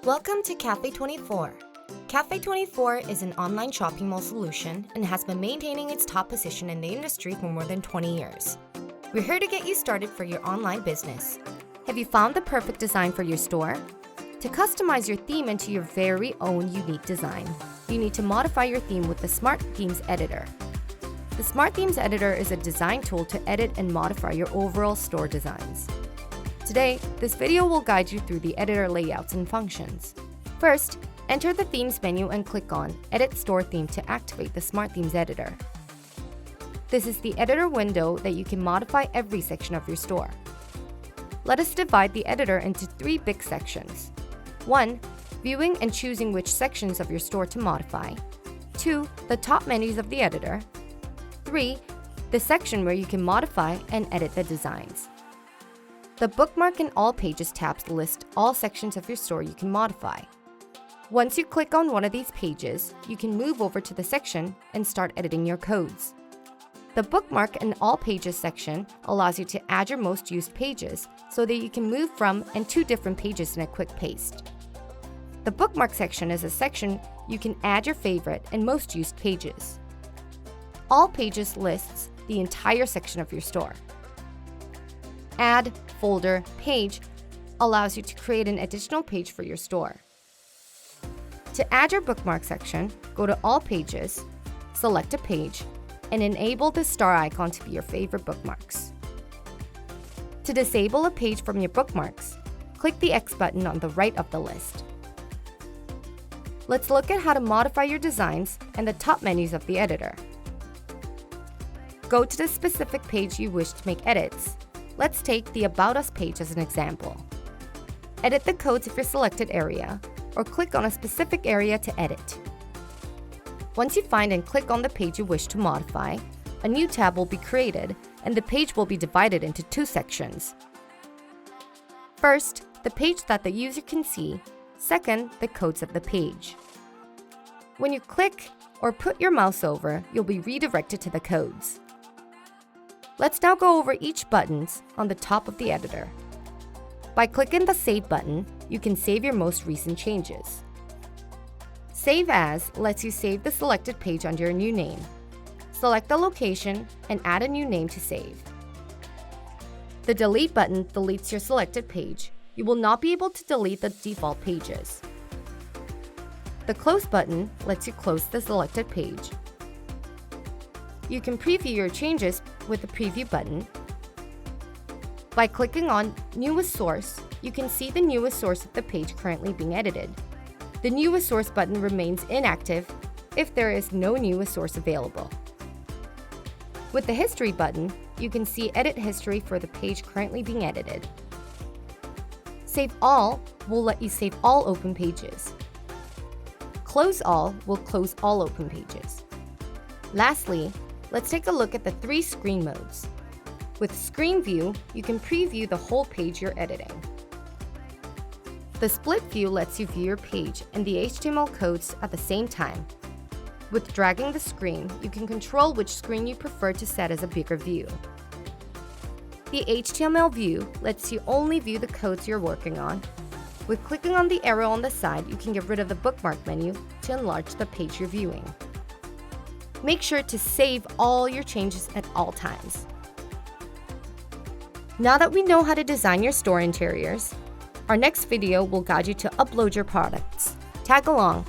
Welcome to Cafe24. Cafe24 is an online shopping mall solution and has been maintaining its top position in the industry for more than 20 years. We're here to get you started for your online business. Have you found the perfect design for your store? To customize your theme into your very own unique design, you need to modify your theme with the Smart Themes Editor. The Smart Themes Editor is a design tool to edit and modify your overall store designs. Today, this video will guide you through the editor layouts and functions. First, enter the Themes menu and click on Edit Store Theme to activate the Smart Themes Editor. This is the editor window that you can modify every section of your store. Let us divide the editor into 3 big sections. 1. Viewing and choosing which sections of your store to modify. 2. The top menus of the editor. 3. The section where you can modify and edit the designs. The Bookmark and All Pages tabs list all sections of your store you can modify. Once you click on one of these pages, you can move over to the section and start editing your codes. The Bookmark and All Pages section allows you to add your most used pages so that you can move from and to different pages in a quick paste. The Bookmark section is a section you can add your favorite and most used pages. All Pages lists the entire section of your store. Add Folder Page allows you to create an additional page for your store. To add your bookmark section, go to All Pages, select a page, and enable the star icon to be your favorite bookmarks. To disable a page from your bookmarks, click the X button on the right of the list. Let's look at how to modify your designs and the top menus of the editor. Go to the specific page you wish to make edits. Let's take the About Us page as an example. Edit the codes of your selected area, or click on a specific area to edit. Once you find and click on the page you wish to modify, a new tab will be created and the page will be divided into 2 sections. First, the page that the user can see. Second, the codes of the page. When you click or put your mouse over, you'll be redirected to the codes. Let's now go over each buttons on the top of the editor. By clicking the Save button, you can save your most recent changes. Save As lets you save the selected page under your new name. Select the location and add a new name to save. The Delete button deletes your selected page. You will not be able to delete the default pages. The Close button lets you close the selected page. You can preview your changes with the Preview button. By clicking on Newest Source, you can see the newest source of the page currently being edited. The Newest Source button remains inactive if there is no newest source available. With the History button, you can see edit history for the page currently being edited. Save All will let you save all open pages. Close All will close all open pages. Lastly, let's take a look at the 3 screen modes. With Screen View, you can preview the whole page you're editing. The Split View lets you view your page and the HTML codes at the same time. With dragging the screen, you can control which screen you prefer to set as a bigger view. The HTML view lets you only view the codes you're working on. With clicking on the arrow on the side, you can get rid of the bookmark menu to enlarge the page you're viewing. Make sure to save all your changes at all times. Now that we know how to design your store interiors, our next video will guide you to upload your products. Tag along!